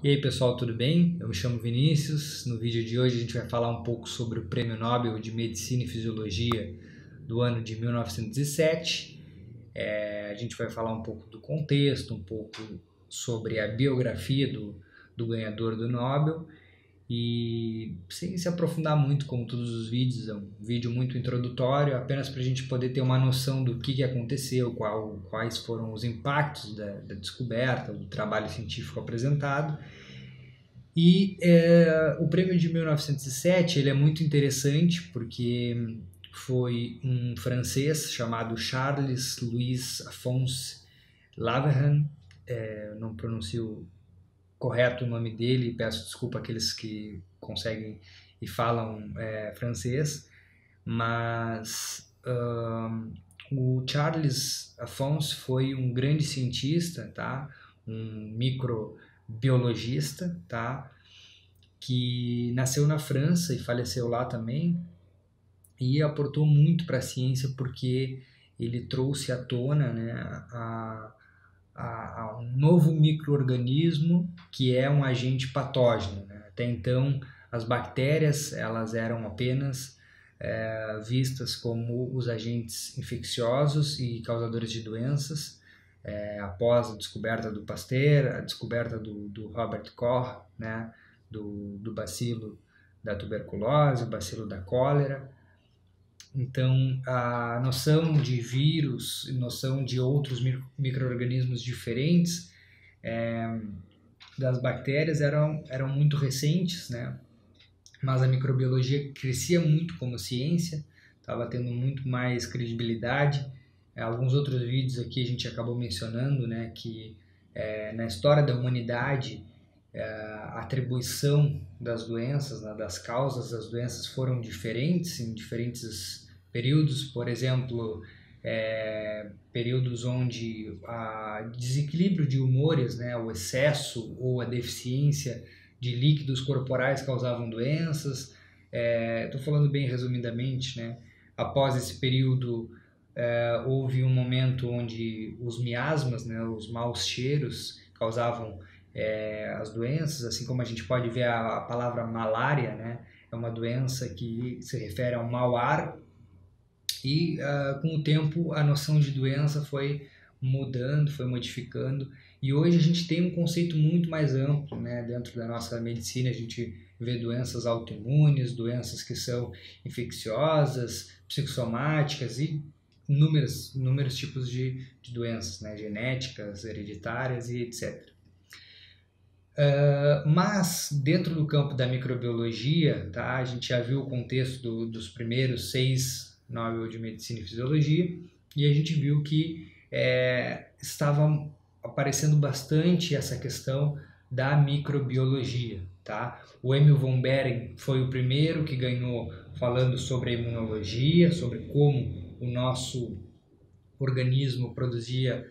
E aí pessoal, tudo bem? Eu me chamo Vinícius. No vídeo de hoje a gente vai falar um pouco sobre o Prêmio Nobel de Medicina e Fisiologia do ano de 1907. A gente vai falar um pouco do contexto, um pouco sobre a biografia do ganhador do Nobel e sem se aprofundar muito, como todos os vídeos, é um vídeo muito introdutório, apenas para a gente poder ter uma noção do que aconteceu, quais foram os impactos da descoberta, do trabalho científico apresentado. E o prêmio de 1907 ele é muito interessante porque foi um francês chamado Charles Louis Alphonse Laveran, não pronuncio correto o nome dele, peço desculpa àqueles que conseguem e falam francês, mas o Charles Alphonse foi um grande cientista, tá? Um microbiologista, tá? Que nasceu na França e faleceu lá também, e aportou muito para a ciência porque ele trouxe à tona, né, a um novo micro-organismo que é um agente patógeno, né? Até então, as bactérias elas eram apenas vistas como os agentes infecciosos e causadores de doenças. Após a descoberta do Pasteur, a descoberta do Robert Koch, né, do bacilo da tuberculose, o bacilo da cólera. Então, a noção de vírus, noção de outros micro-organismos diferentes das bactérias eram muito recentes, né? Mas a microbiologia crescia muito como ciência, estava tendo muito mais credibilidade. Alguns outros vídeos aqui a gente acabou mencionando, né, que na história da humanidade a atribuição das doenças, né, das causas das doenças foram diferentes em diferentes períodos. Por exemplo, períodos onde o desequilíbrio de humores, né, o excesso ou a deficiência de líquidos corporais causavam doenças. Estou falando bem resumidamente, né? Após esse período, houve um momento onde os miasmas, né, os maus cheiros, causavam as doenças, assim como a gente pode ver a palavra malária, né? É uma doença que se refere ao mau ar, e com o tempo a noção de doença foi mudando, foi modificando, e hoje a gente tem um conceito muito mais amplo, né? Dentro da nossa medicina a gente vê doenças autoimunes, doenças que são infecciosas, psicossomáticas e inúmeros tipos de doenças, né? Genéticas, hereditárias e etc. Mas dentro do campo da microbiologia, tá? A gente já viu o contexto dos primeiros 6 Nobel de Medicina e Fisiologia, e a gente viu que estava aparecendo bastante essa questão da microbiologia, tá? O Emil von Behring foi o primeiro que ganhou falando sobre a imunologia, sobre como o nosso organismo produzia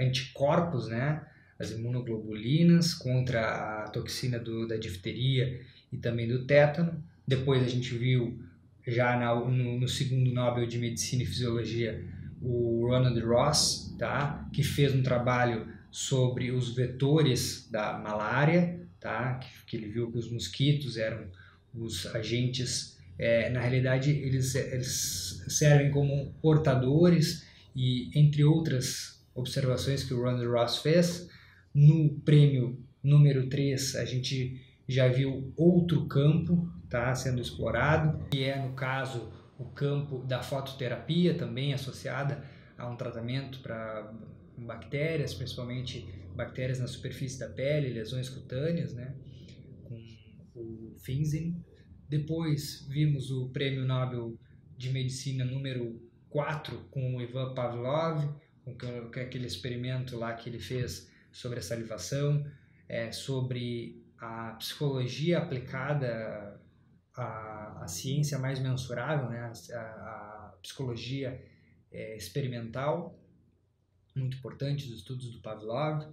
anticorpos, né? As imunoglobulinas contra a toxina da difteria e também do tétano. Depois a gente viu, já no segundo Nobel de Medicina e Fisiologia, o Ronald Ross, tá? Que fez um trabalho sobre os vetores da malária, tá? Que ele viu que os mosquitos eram os agentes, na realidade eles servem como portadores, e entre outras observações que o Ronald Ross fez. No prêmio número 3 a gente já viu outro campo, tá, sendo explorado, que é, no caso, o campo da fototerapia, também associada a um tratamento para bactérias, principalmente bactérias na superfície da pele, lesões cutâneas, né, com o Finzen. Depois vimos o prêmio Nobel de Medicina número 4 com o Ivan Pavlov, com aquele experimento lá que ele fez sobre a salivação, sobre a psicologia aplicada à ciência mais mensurável, né? A psicologia experimental, muito importante, os estudos do Pavlov,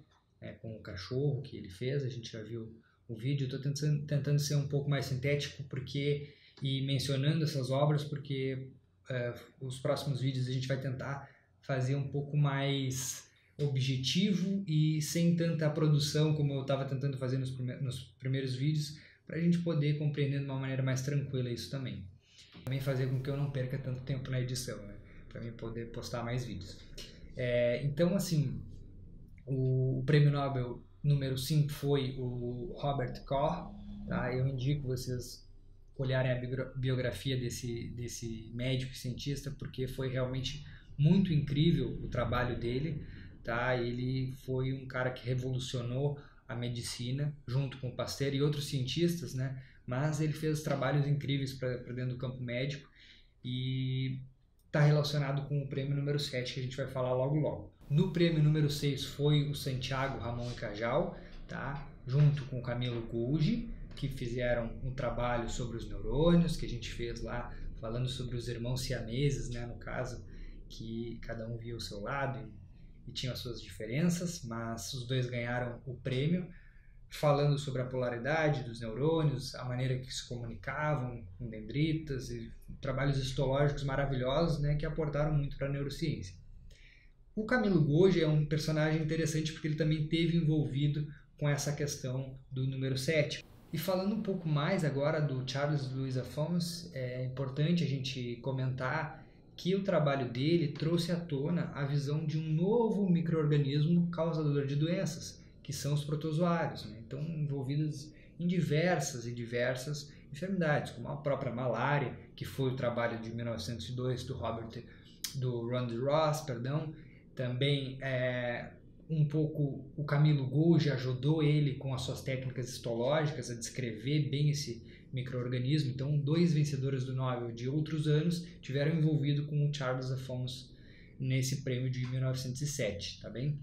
com o cachorro que ele fez. A gente já viu o vídeo. Estou tentando ser um pouco mais sintético e mencionando essas obras, porque os próximos vídeos a gente vai tentar fazer um pouco mais objetivo e sem tanta produção como eu estava tentando fazer nos primeiros vídeos, para a gente poder compreender de uma maneira mais tranquila isso também. Também fazer com que eu não perca tanto tempo na edição, né? Para mim poder postar mais vídeos. Então, assim, o prêmio Nobel número 5 foi o Robert Koch, tá? Eu indico vocês olharem a biografia desse médico e cientista, porque foi realmente muito incrível o trabalho dele, tá? Ele foi um cara que revolucionou a medicina, junto com o Pasteur e outros cientistas, né? Mas ele fez trabalhos incríveis para dentro do campo médico e está relacionado com o prêmio número 7, que a gente vai falar logo logo. No prêmio número 6 foi o Santiago Ramon e Cajal, tá? Junto com o Camilo Golgi, que fizeram um trabalho sobre os neurônios, que a gente fez lá, falando sobre os irmãos siameses, né? No caso, que cada um via o seu lado e tinha as suas diferenças, mas os dois ganharam o prêmio, falando sobre a polaridade dos neurônios, a maneira que se comunicavam com dendritas e trabalhos histológicos maravilhosos, né, que aportaram muito para a neurociência. O Camilo Golgi é um personagem interessante porque ele também esteve envolvido com essa questão do número 7. E falando um pouco mais agora do Charles Louis Alphonse, é importante a gente comentar que o trabalho dele trouxe à tona a visão de um novo micro-organismo causador de doenças, que são os protozoários, né? Então envolvidos em diversas enfermidades, como a própria malária, que foi o trabalho de 1902 do Ronald Ross, também um pouco o Camilo Golgi ajudou ele com as suas técnicas histológicas a descrever bem esse micro-organismo. Então, dois vencedores do Nobel de outros anos tiveram envolvido com o Charles Alphonse nesse prêmio de 1907, tá bem?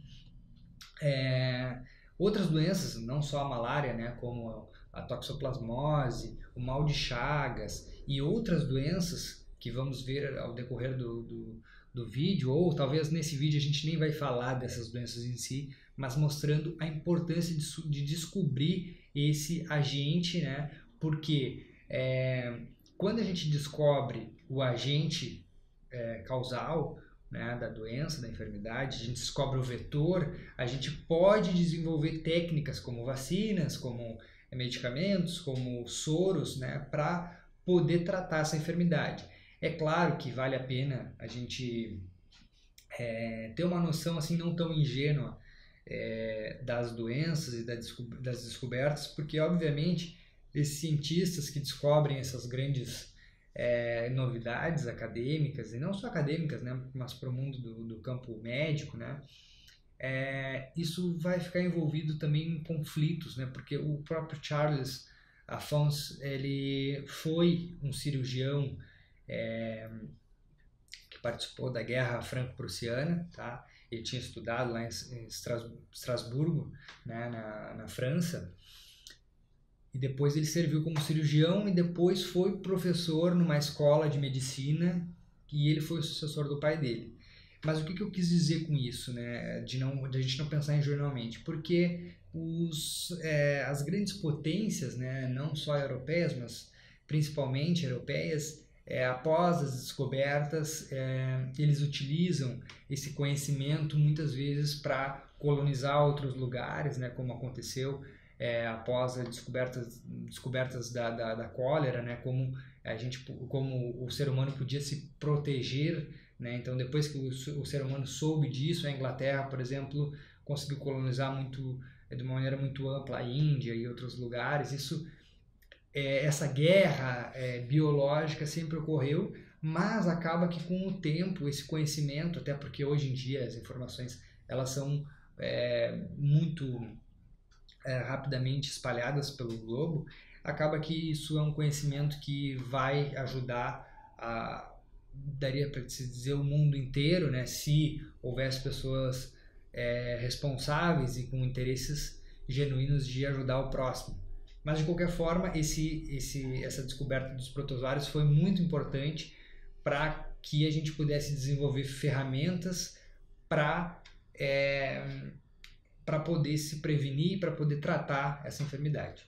Outras doenças, não só a malária, né, como a toxoplasmose, o mal de Chagas e outras doenças que vamos ver ao decorrer do vídeo, ou talvez nesse vídeo a gente nem vai falar dessas doenças em si, mas mostrando a importância de descobrir esse agente, né, porque quando a gente descobre o agente causal, né, da doença, da enfermidade, a gente descobre o vetor, a gente pode desenvolver técnicas como vacinas, como medicamentos, como soros, né, para poder tratar essa enfermidade. É claro que vale a pena a gente ter uma noção assim não tão ingênua das doenças e das descobertas, porque obviamente esses cientistas que descobrem essas grandes novidades acadêmicas, e não só acadêmicas, né, mas para o mundo do campo médico, né, isso vai ficar envolvido também em conflitos, né, porque o próprio Charles Alphonse, ele foi um cirurgião que participou da Guerra Franco-Prussiana, tá? Ele tinha estudado lá em Estrasburgo, né, na França, e depois ele serviu como cirurgião e depois foi professor numa escola de medicina e ele foi o sucessor do pai dele. Mas o que eu quis dizer com isso, né, de a gente não pensar ingenuamente? Porque as grandes potências, né, não só europeias, mas principalmente europeias, após as descobertas, eles utilizam esse conhecimento muitas vezes para colonizar outros lugares, né, como aconteceu após as descobertas da cólera, né, como o ser humano podia se proteger, né, então depois que o ser humano soube disso, a Inglaterra, por exemplo, conseguiu colonizar de uma maneira muito ampla a Índia e outros lugares. Essa guerra biológica sempre ocorreu, mas acaba que com o tempo esse conhecimento, até porque hoje em dia as informações elas são muito rapidamente espalhadas pelo globo, acaba que isso é um conhecimento que vai ajudar daria para se dizer, o mundo inteiro, né, se houvesse pessoas responsáveis e com interesses genuínos de ajudar o próximo. Mas de qualquer forma, essa descoberta dos protozoários foi muito importante para que a gente pudesse desenvolver ferramentas para poder se prevenir, para poder tratar essa enfermidade.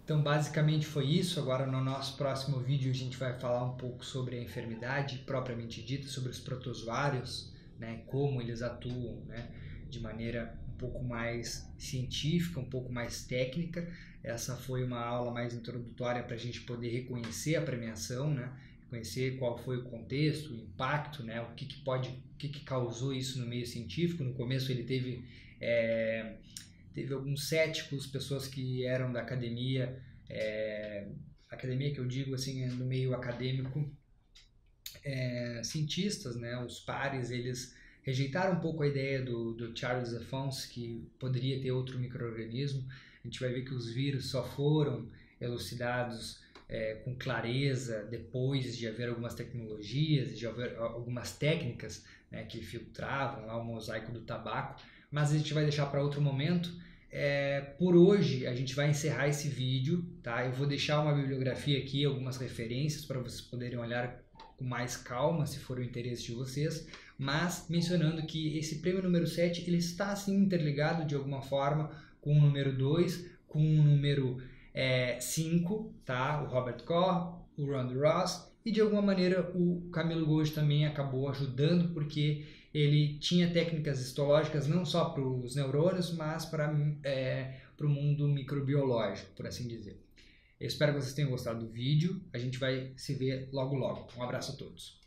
Então basicamente foi isso. Agora no nosso próximo vídeo a gente vai falar um pouco sobre a enfermidade propriamente dita, sobre os protozoários, né, como eles atuam, né, de maneira um pouco mais científica, um pouco mais técnica. Essa foi uma aula mais introdutória para a gente poder reconhecer a premiação, né? Conhecer qual foi o contexto, o impacto, né? O que causou isso no meio científico. No começo ele teve alguns céticos, pessoas que eram da academia, academia que eu digo assim, no meio acadêmico, cientistas, né? Os pares, eles rejeitaram um pouco a ideia do Charles Afonso, que poderia ter outro micro-organismo. A gente vai ver que os vírus só foram elucidados com clareza depois de haver algumas tecnologias, de haver algumas técnicas, né, que filtravam lá o mosaico do tabaco, mas a gente vai deixar para outro momento. Por hoje a gente vai encerrar esse vídeo, tá? Eu vou deixar uma bibliografia aqui, algumas referências para vocês poderem olhar com mais calma, se for o interesse de vocês, mas mencionando que esse prêmio número 7 ele está assim interligado de alguma forma com o número 2, com o número 5, tá? O Robert Koch, o Randy Ross, e de alguma maneira o Camilo Golgi também acabou ajudando, porque ele tinha técnicas histológicas não só para os neurônios, mas para o mundo microbiológico, por assim dizer. Eu espero que vocês tenham gostado do vídeo. A gente vai se ver logo logo. Um abraço a todos.